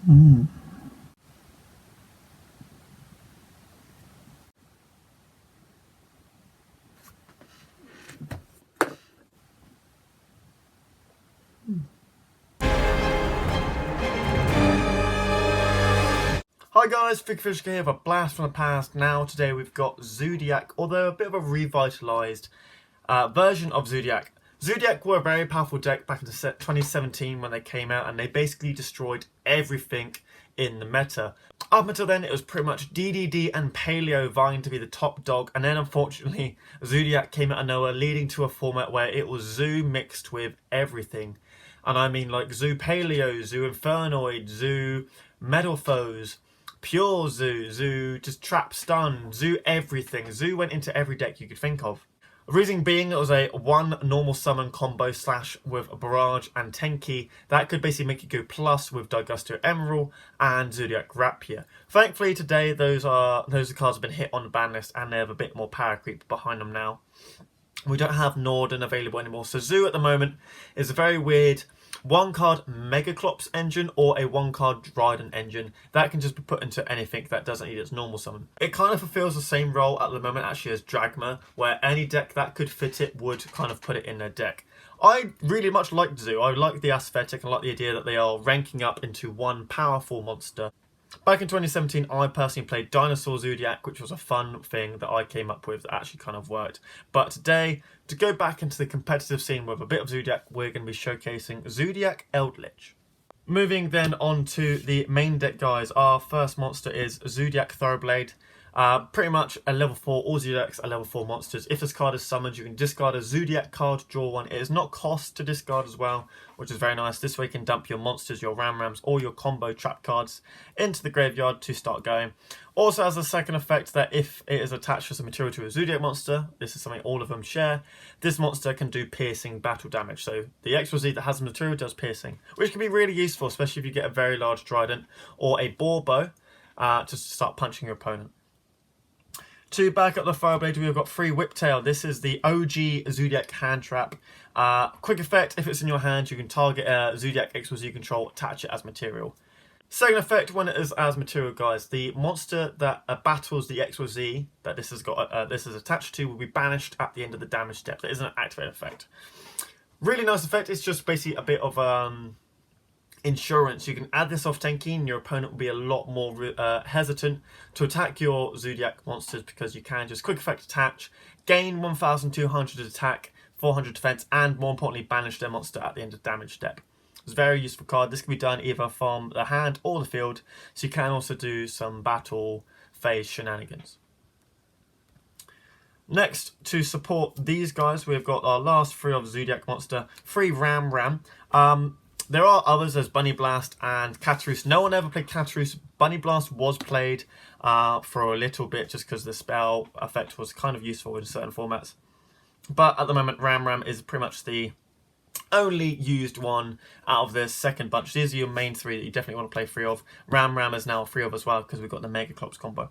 Hi guys, Figfish here with a blast from the past. Now today we've got Zoodiac, although a bit of a revitalised version of Zoodiac. Zoodiac were a very powerful deck back in 2017 when they came out, and they basically destroyed everything in the meta. Up until then it was pretty much DDD and Paleo vying to be the top dog, and then unfortunately Zoodiac came out of nowhere, leading to a format where it was Zoo mixed with everything. And I mean like Zoo Paleo, Zoo Infernoid, Zoo Metal Foes, Pure Zoo, Zoo just Trap Stun, Zoo everything. Zoo went into every deck you could think of. The reason being it was a one normal summon combo slash with Barrage and Tenki that could basically make you go plus with Digusto Emerald and Zoodiac Rapier. Thankfully today those cards have been hit on the ban list and they have a bit more power creep behind them now. We don't have Norden available anymore, so Zoo at the moment is a very weird one card Megaclops engine or a one card Dryden engine that can just be put into anything that doesn't need its normal summon. It kind of fulfills the same role at the moment actually as Dragma, where any deck that could fit it would kind of put it in their deck. I really much like Zoo. I like the aesthetic and like the idea that they are ranking up into one powerful monster. Back in 2017, I personally played Dinosaur Zoodiac, which was a fun thing that I came up with that actually kind of worked. But today, to go back into the competitive scene with a bit of Zoodiac, we're going to be showcasing Zoodiac Eldlich. Moving then on to the main deck, guys. Our first monster is Zoodiac Thoroughblade. Pretty much a level 4, all Zoodiacs are level 4 monsters. If this card is summoned, you can discard a Zoodiac card, draw one. It is not cost to discard as well, which is very nice. This way you can dump your monsters, your Rams, or your combo trap cards into the graveyard to start going. Also has a second effect that if it is attached as a material to a Zoodiac monster, this is something all of them share, this monster can do piercing battle damage. So the XYZ that has a material does piercing, which can be really useful, especially if you get a very large Trident or a Boar Bow to start punching your opponent. To back up the Thoroughblade, we've got free Whiptail. This is the OG Zoodiac hand trap. Quick effect, if it's in your hand, you can target a Zoodiac XYZ control, attach it as material. Second effect, when it is as material, guys, the monster that battles the XYZ that this is attached to will be banished at the end of the damage step. That isn't an activated effect. Really nice effect. It's just basically a bit of insurance. You can add this off Tenki and your opponent will be a lot more hesitant to attack your Zoodiac monsters because you can just quick effect attach, gain 1200 attack, 400 defense, and more importantly banish their monster at the end of damage step. It's a very useful card. This can be done either from the hand or the field, so you can also do some battle phase shenanigans. Next, to support these guys, we've got our last three of Zoodiac monster, free Ram. There are others, there's Bunny Blast and Catarus. No one ever played Catarus. Bunny Blast was played for a little bit just because the spell effect was kind of useful in certain formats. But at the moment, Ram is pretty much the only used one out of the second bunch. These are your main three that you definitely want to play free of. Ram is now free of as well because we've got the Megaclops combo.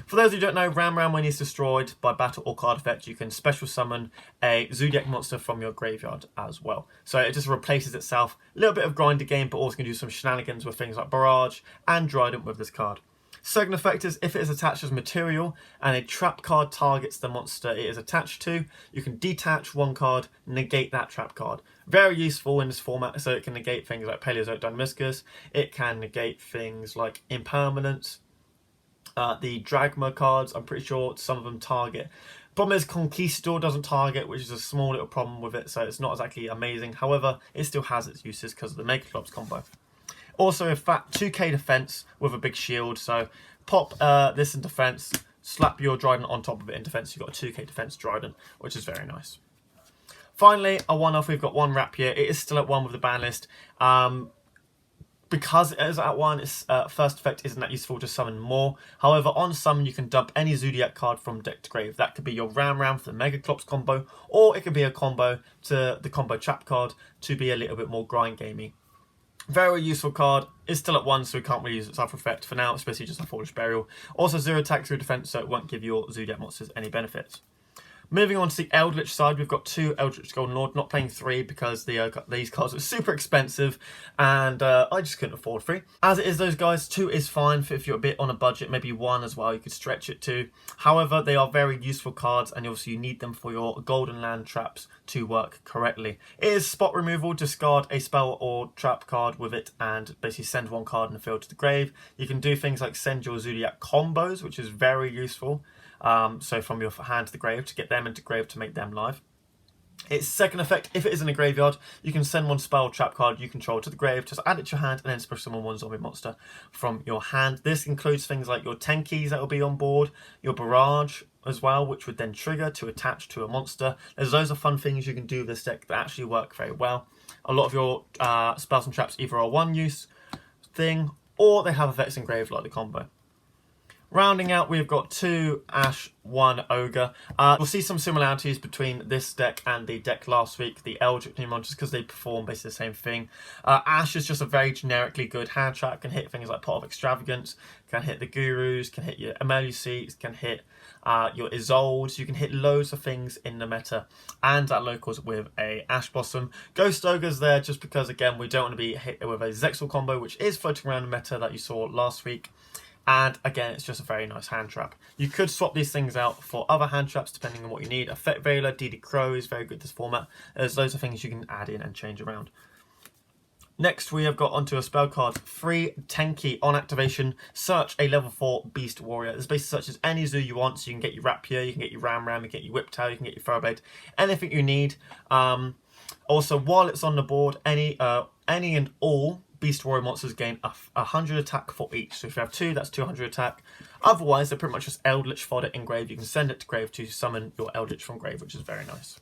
For those who don't know, Ram when he's destroyed by battle or card effect, you can special summon a Zoodiac monster from your graveyard as well. So it just replaces itself. A little bit of grinder game, but also can do some shenanigans with things like Barrage and Dryden with this card. Second effect is if it is attached as material and a trap card targets the monster it is attached to, you can detach one card, negate that trap card. Very useful in this format, so it can negate things like Paleozoic Dynamiscus, it can negate things like Impermanence. The Dragma cards, I'm pretty sure some of them target. Problem is Conquistador doesn't target, which is a small little problem with it, so it's not exactly amazing. However, it still has its uses because of the Megaclops combo. Also, in fact, 2k defense with a big shield, so pop this in defense, slap your Dryden on top of it in defense, you've got a 2k defense Dryden, which is very nice. Finally, a one-off, we've got one Rapier. It is still at 1 with the ban list. Because it is at 1, its first effect isn't that useful to summon more. However, on summon, you can dump any Zoodiac card from deck to grave. That could be your Ram for the Megaclops combo, or it could be a combo to the combo trap card to be a little bit more grind gamey. Very useful card. It's still at 1, so we can't really use its alpha effect for now, especially just a Foolish Burial. Also 0 attack, 0 defense, so it won't give your Zoodiac monsters any benefits. Moving on to the Eldlich side, we've got 2 Eldritch Golden Lord, not playing 3 because these cards are super expensive and I just couldn't afford 3. As it is those guys, 2 is fine for if you're a bit on a budget, maybe 1 as well, you could stretch it to. However, they are very useful cards and also you need them for your Golden Land traps to work correctly. It is spot removal, discard a spell or trap card with it and basically send 1 card in the field to the grave. You can do things like send your Zoodiac combos, which is very useful. So from your hand to the grave to get them into grave to make them live. Its second effect, if it is in a graveyard, you can send 1 spell trap card you control to the grave, just add it to your hand and then special summon 1 zombie monster from your hand. This includes things like your Tenkeys that will be on board, your Barrage as well, which would then trigger to attach to a monster. There's loads of fun things you can do with this deck that actually work very well. A lot of your spells and traps either are 1 use thing or they have effects in grave like the combo. Rounding out, we've got 2 Ash, 1 Ogre. We'll see some similarities between this deck and the deck last week, the Eldritch New Monsters, because they perform basically the same thing. Ash is just a very generically good hand trap, can hit things like Pot of Extravagance, can hit the Gurus, can hit your Emeluseats, can hit your Isoldes. You can hit loads of things in the meta and at locals with a Ash Blossom. Ghost Ogre's there just because, again, we don't want to be hit with a Zexal combo, which is floating around the meta that you saw last week. And again, it's just a very nice hand trap. You could swap these things out for other hand traps depending on what you need. Effect Veiler, DD Crow is very good this format. There's loads of things you can add in and change around. Next, we have got onto a spell card, 3 Tenkey on activation. Search a level 4 Beast Warrior. This basically searches any zoo you want, so you can get your Rapier, you can get your Ram, you can get your Whiptail, you can get your Thoroughblade, anything you need. Also, while it's on the board, any and all Beast Warrior monsters gain 100 attack for each. So if you have 2, that's 200 attack. Otherwise, they're pretty much just Eldritch fodder in grave. You can send it to grave to summon your Eldritch from grave, which is very nice.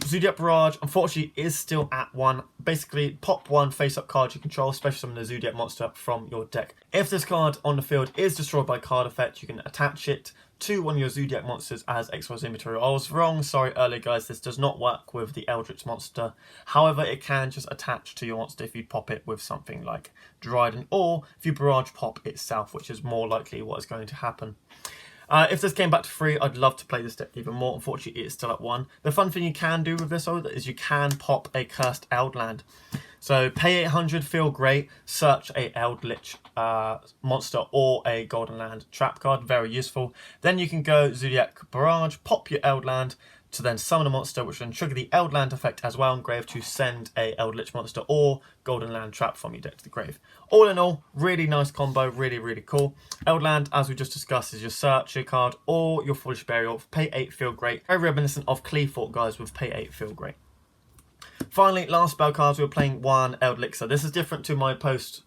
Zoodiac Barrage, unfortunately, is still at 1. Basically, pop 1 face-up card you control, special summon the Zoodiac monster from your deck. If this card on the field is destroyed by card effect, you can attach it to 1 of your Zoodiac monsters as XYZ material. I was wrong, sorry earlier guys, this does not work with the Eldritch monster. However, it can just attach to your monster if you pop it with something like Dryden, or if you Barrage pop itself, which is more likely what is going to happen. If this came back to 3, I'd love to play this deck even more. Unfortunately, it's still at 1. The fun thing you can do with this is you can pop a Cursed Eldland. So pay 800, feel great, search a Eldritch monster or a Golden Land trap card, very useful. Then you can go Zoodiac Barrage, pop your Eldland to then summon a monster, which will then trigger the Eldland effect as well in grave to send a Eldritch monster or Golden Land trap from your deck to the grave. All in all, really nice combo, really, really cool. Eldland, as we just discussed, is your searcher card or your Foolish Burial. Pay 8, feel great. Very reminiscent of Cleethorpes, guys, with pay 8, feel great. Finally, last spell cards, we were playing 1 Eldlixir. This is different to my post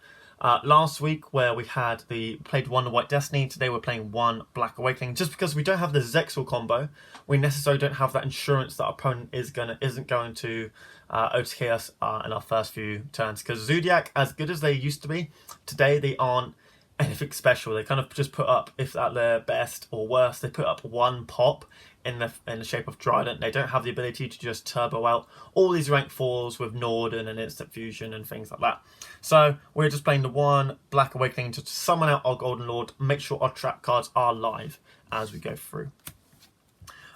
last week where we played 1 White Destiny. Today we're playing 1 Black Awakening. Just because we don't have the Zexal combo, we necessarily don't have that insurance that our opponent isn't going to OTK us in our first few turns. Because Zoodiac, as good as they used to be, today they aren't anything special. They kind of just put up, if at their best or worst, they put up 1 pop in the shape of Trident. They don't have the ability to just turbo out all these rank 4s with Norden and Instant Fusion and things like that. So we're just playing the 1 Black Awakening to summon out our Golden Lord, make sure our trap cards are live as we go through.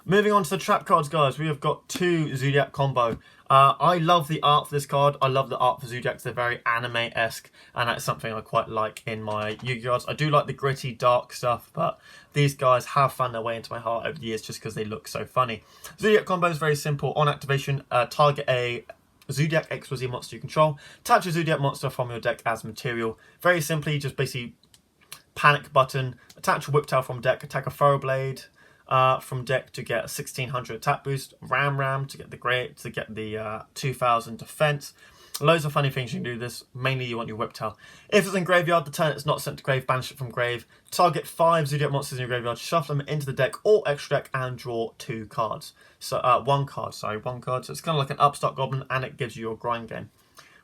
Moving on to the trap cards, guys, we have got 2 Zoodiac combo. I love the art for this card. I love the art for Zoodiacs. They're very anime-esque, and that's something I quite like in my Yu-Gi-Ohs. I do like the gritty, dark stuff, but these guys have found their way into my heart over the years just because they look so funny. Zoodiac combo is very simple. On activation, target a Zoodiac XYZ monster you control. Attach a Zoodiac monster from your deck as material. Very simply, just basically panic button, attach a Whiptail from deck, attack a Thoroughblade from deck to get a 1600 attack boost, Ram to get the 2000 defense. Loads of funny things you can do this. Mainly you want your Whiptail. If it's in graveyard, the turn it's not sent to grave, banish it from grave. Target 5 Zoodiac monsters in your graveyard, shuffle them into the deck or extra deck and draw 2 cards. So one card. So it's kind of like an upstart goblin and it gives you your grind game.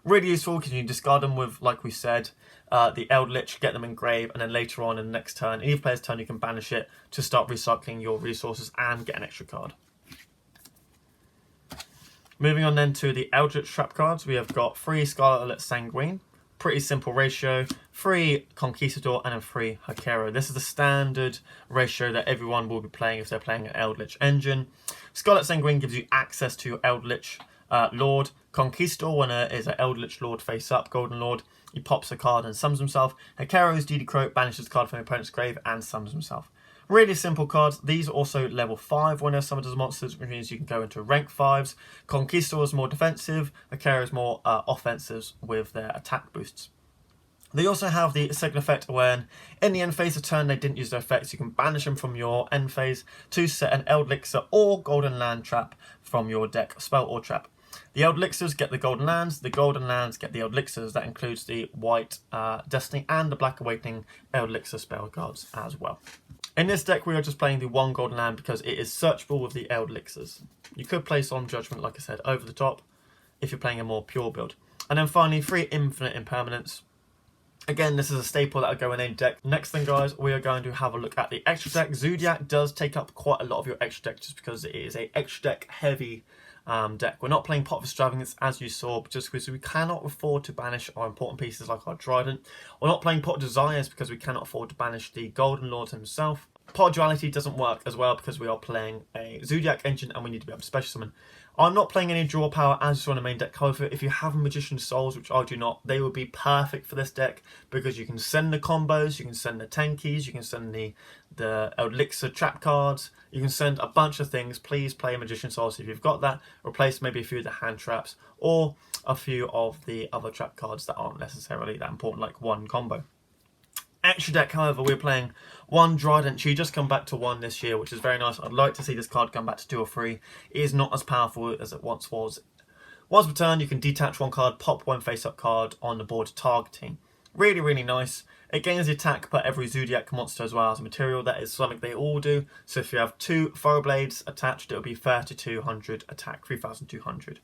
Really useful because you can discard them with, like we said, the Eldlich, get them in grave, and then later on in the next turn, either player's turn, you can banish it to start recycling your resources and get an extra card. Moving on then to the Eldritch trap cards, we have got 3 Scarlet Sanguine, pretty simple ratio. 3 Conquistador and then 3 Hakero. This is the standard ratio that everyone will be playing if they're playing an Eldlich engine. Scarlet Sanguine gives you access to your Eldlich Lord. Conquistador, when is an Eldlich Lord face up, Golden Lord, he pops a card and summons himself. Hakero's DD Croak banishes a card from your opponent's grave and summons himself. Really simple cards. These are also level 5 when they're summoned as monsters, which means you can go into rank 5s. Conquistador is more defensive, Hakero is more offensive with their attack boosts. They also have the second effect when in the end phase of turn they didn't use their effects, you can banish them from your end phase to set an Elixir or Golden Land trap from your deck, spell or trap. The Elixirs get the Golden Lands get the Elixirs. That includes the White Destiny and the Black Awakening Elixir spell cards as well. In this deck, we are just playing the 1 Golden Land because it is searchable with the Elixirs. You could play Solemn Judgment, like I said, over the top if you're playing a more pure build. And then finally, 3 Infinite Impermanents. Again, this is a staple that will go in any deck. Next thing, guys, we are going to have a look at the extra deck. Zoodiac does take up quite a lot of your extra deck just because it is a extra deck heavy deck. We're not playing Pot of Extravagance as you saw, just because we cannot afford to banish our important pieces like our Trident. We're not playing Pot of Desires because we cannot afford to banish the Golden Lord himself. Pot of Duality doesn't work as well because we are playing a Zoodiac engine and we need to be able to special summon. I'm not playing any draw power as you saw in the main deck. However, if you have Magician's Souls, which I do not, they would be perfect for this deck because you can send the combos, you can send the 10 keys, you can send the Elixir trap cards, you can send a bunch of things. Please play Magician's Souls if you've got that. Replace maybe a few of the hand traps or a few of the other trap cards that aren't necessarily that important, like 1 combo. Extra deck, however, we're playing 1 Trident. She just come back to 1 this year, which is very nice. I'd like to see this card come back to 2 or 3. It is not as powerful as it once was. Once per turn, you can detach 1 card, pop 1 face-up card on the board targeting. Really, really nice. It gains the attack per every Zoodiac monster as well as a material. That is something they all do. So if you have 2 Fire Blades attached, it will be 3200 attack, 3200.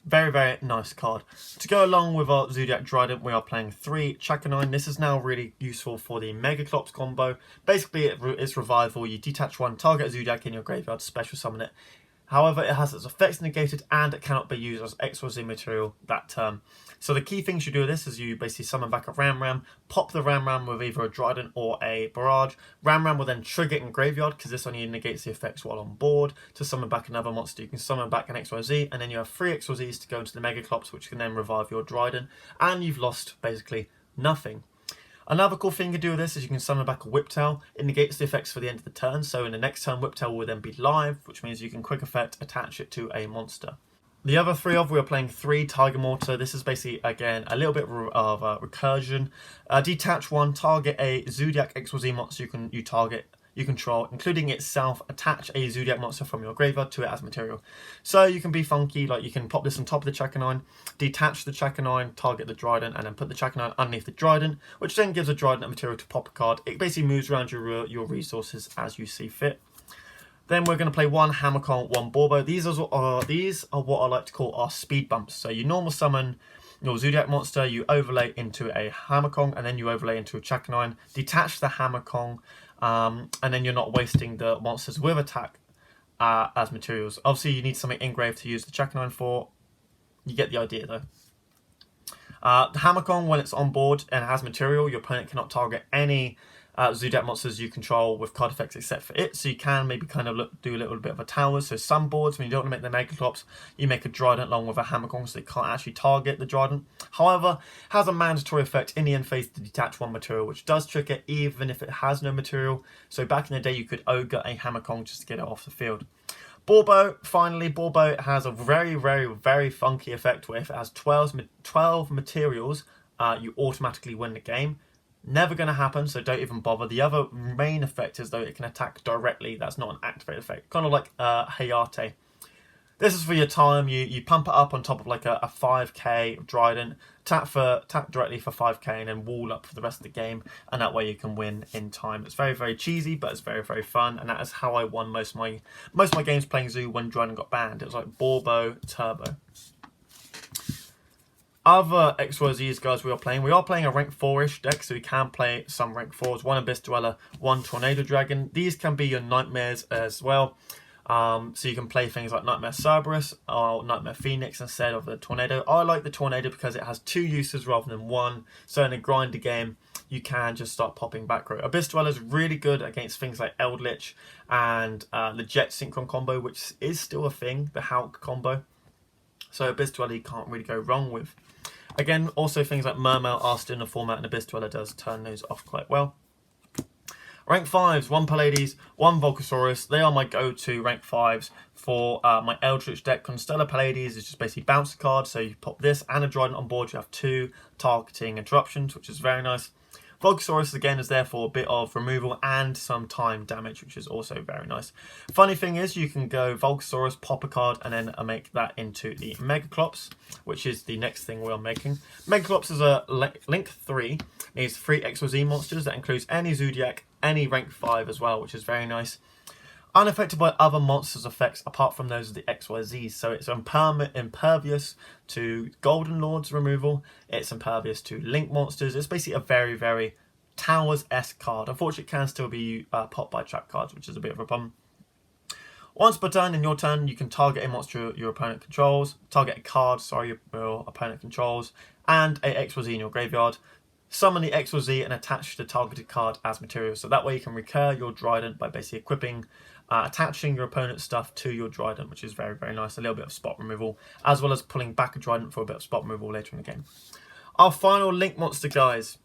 Very, very nice card. To go along with our Zoodiac Trident, we are playing 3 Chakanine. This is now really useful for the Megaclops combo. Basically, it's revival. You detach 1, target a Zoodiac in your graveyard, special summon it. However, it has its effects negated and it cannot be used as X or Z material that turn. So the key things you do with this is you basically summon back a Ram, pop the Ram with either a Trident or a Barrage. Ram will then trigger it in graveyard because this only negates the effects while on board. To summon back another monster, you can summon back an XYZ and then you have 3 XYZs to go into the Megaclops, which can then revive your Trident, and you've lost basically nothing. Another cool thing you can do with this is you can summon back a Whiptail. It negates the effects for the end of the turn, so in the next turn Whiptail will then be live, which means you can quick effect attach it to a monster. The other 3 we are playing 3 Tiger Mortar. This is basically, again, a little bit of recursion. Detach 1, target a Zoodiac XYZ monster you control, including itself. Attach a Zoodiac monster from your graveyard to it as material. So you can be funky, like you can pop this on top of the Chakanine, detach the Chakanine, target the Trident, and then put the Chakanine underneath the Trident, which then gives a Trident a material to pop a card. It basically moves around your resources as you see fit. Then we're going to play 1 Hammerkong, 1 Borbo. These are what I like to call our speed bumps. So you normal summon your Zoodiac monster, you overlay into a Hammerkong, and then you overlay into a Chakanine. Detach the Hammerkong, and then you're not wasting the monsters with attack as materials. Obviously, you need something engraved to use the Chakanine for. You get the idea, though. The Hammerkong, when it's on board and has material, your opponent cannot target any Zoodiac monsters you control with card effects except for it, so you can maybe kind of do a little bit of a tower. So some boards, when you don't want to make the Megaclops, you make a Trident along with a Hammerkong so they can't actually target the Trident. However, has a mandatory effect in the end phase to detach 1 material, which does trick it even if it has no material. So back in the day you could ogre a Hammerkong just to get it off the field. Borbo, finally, Borbo has a very, very, very funky effect where if it has 12 materials, you automatically win the game. Never going to happen, so don't even bother. The other main effect is though it can attack directly. That's not an activated effect. Kind of like Hayate. This is for your time. You pump it up on top of like a 5k Trident, tap directly for 5k, and then wall up for the rest of the game, and that way you can win in time. It's very, very cheesy, but it's very, very fun, and that is how I won most of my games playing Zoo when Trident got banned. It was like Borbo Turbo. Other XYZs, guys, we are playing a rank 4-ish deck, so we can play some rank 4s. 1 Abyss Dweller, 1 Tornado Dragon. These can be your nightmares as well. So you can play things like Nightmare Cerberus or Nightmare Phoenix instead of the Tornado. I like the Tornado because it has 2 uses rather than 1. So in a grinder game, you can just start popping back row. Abyss Dweller is really good against things like Eldlich and the Jet Synchron combo, which is still a thing, the Hulk combo. So Abyss Dweller you can't really go wrong with. Again, also things like Mermail are still in the format, and Abyss Dweller does turn those off quite well. Rank 5s, 1 Pallades, 1 Volcasaurus. They are my go-to rank 5s for my Eldritch deck. Constellar Pallades is just basically bounce a card, so you pop this and a Trident on board. You have 2 targeting interruptions, which is very nice. Volcasaurus again is there for a bit of removal and some time damage, which is also very nice. Funny thing is, you can go Volcasaurus, pop a card, and then make that into the Megaclops, which is the next thing we are making. Megaclops is a Link 3, needs 3 X or Z monsters. That includes any Zoodiac, any rank 5 as well, which is very nice. Unaffected by other monsters' effects apart from those of the XYZs. So it's impervious to Golden Lord's removal. It's impervious to Link monsters. It's basically a very, very Towers-esque card. Unfortunately, it can still be popped by trap cards, which is a bit of a problem. Once per turn, in your turn, you can target a monster your opponent controls, target a card, your opponent controls, and a XYZ in your graveyard. Summon the X or Z and attach the targeted card as material. So that way you can recur your Trident by basically equipping, attaching your opponent's stuff to your Trident, which is very, very nice. A little bit of spot removal, as well as pulling back a Trident for a bit of spot removal later in the game. Our final Link monster, guys.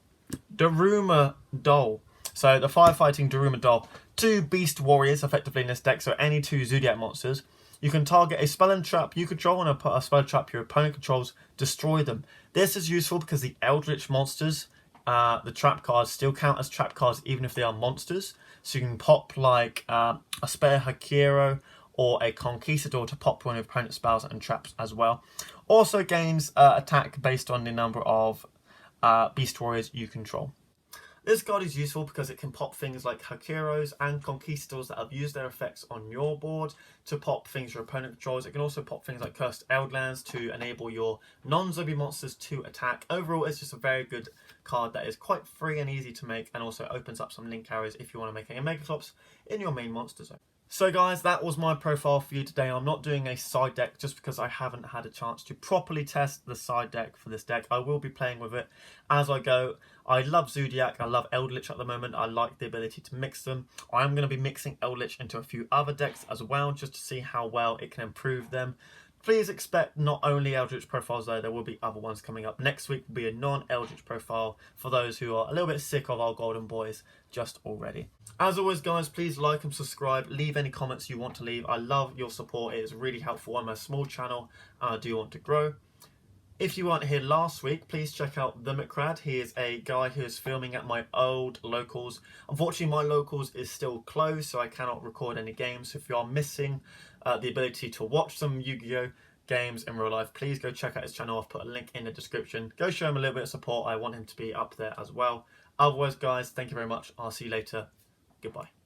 Daruma Doll. So the firefighting Daruma Doll. 2 Beast Warriors effectively in this deck, so any 2 Zoodiac monsters. You can target a spell and trap you control and a spell and trap your opponent controls, destroy them. This is useful because the Eldritch monsters, the trap cards, still count as trap cards even if they are monsters. So you can pop like a Spare Hakiro or a Conquistador to pop one of your opponent's spells and traps as well. Also gains attack based on the number of Beast Warriors you control. This card is useful because it can pop things like Hakiros and Conquistadors that have used their effects on your board to pop things your opponent controls. It can also pop things like Cursed Eldlands to enable your non-zombie monsters to attack. Overall, it's just a very good card that is quite free and easy to make, and also opens up some link carriers if you want to make any Megaclops in your main monster zone. So guys, that was my profile for you today. I'm not doing a side deck just because I haven't had a chance to properly test the side deck for this deck. I will be playing with it as I go. I love Zoodiac, I love Eldlich at the moment. I like the ability to mix them. I am going to be mixing Eldlich into a few other decks as well, just to see how well it can improve them. Please expect not only Eldritch profiles though, there will be other ones coming up. Next week will be a non-Eldritch profile for those who are a little bit sick of our golden boys just already. As always guys, please like and subscribe, leave any comments you want to leave. I love your support, it is really helpful. I'm a small channel and I do want to grow. If you weren't here last week, please check out The McCrad. He is a guy who is filming at my old locals. Unfortunately, my locals is still closed, so I cannot record any games. So if you are missing the ability to watch some Yu-Gi-Oh! Games in real life, please go check out his channel. I've put a link in the description. Go show him a little bit of support. I want him to be up there as well. Otherwise, guys, thank you very much. I'll see you later. Goodbye.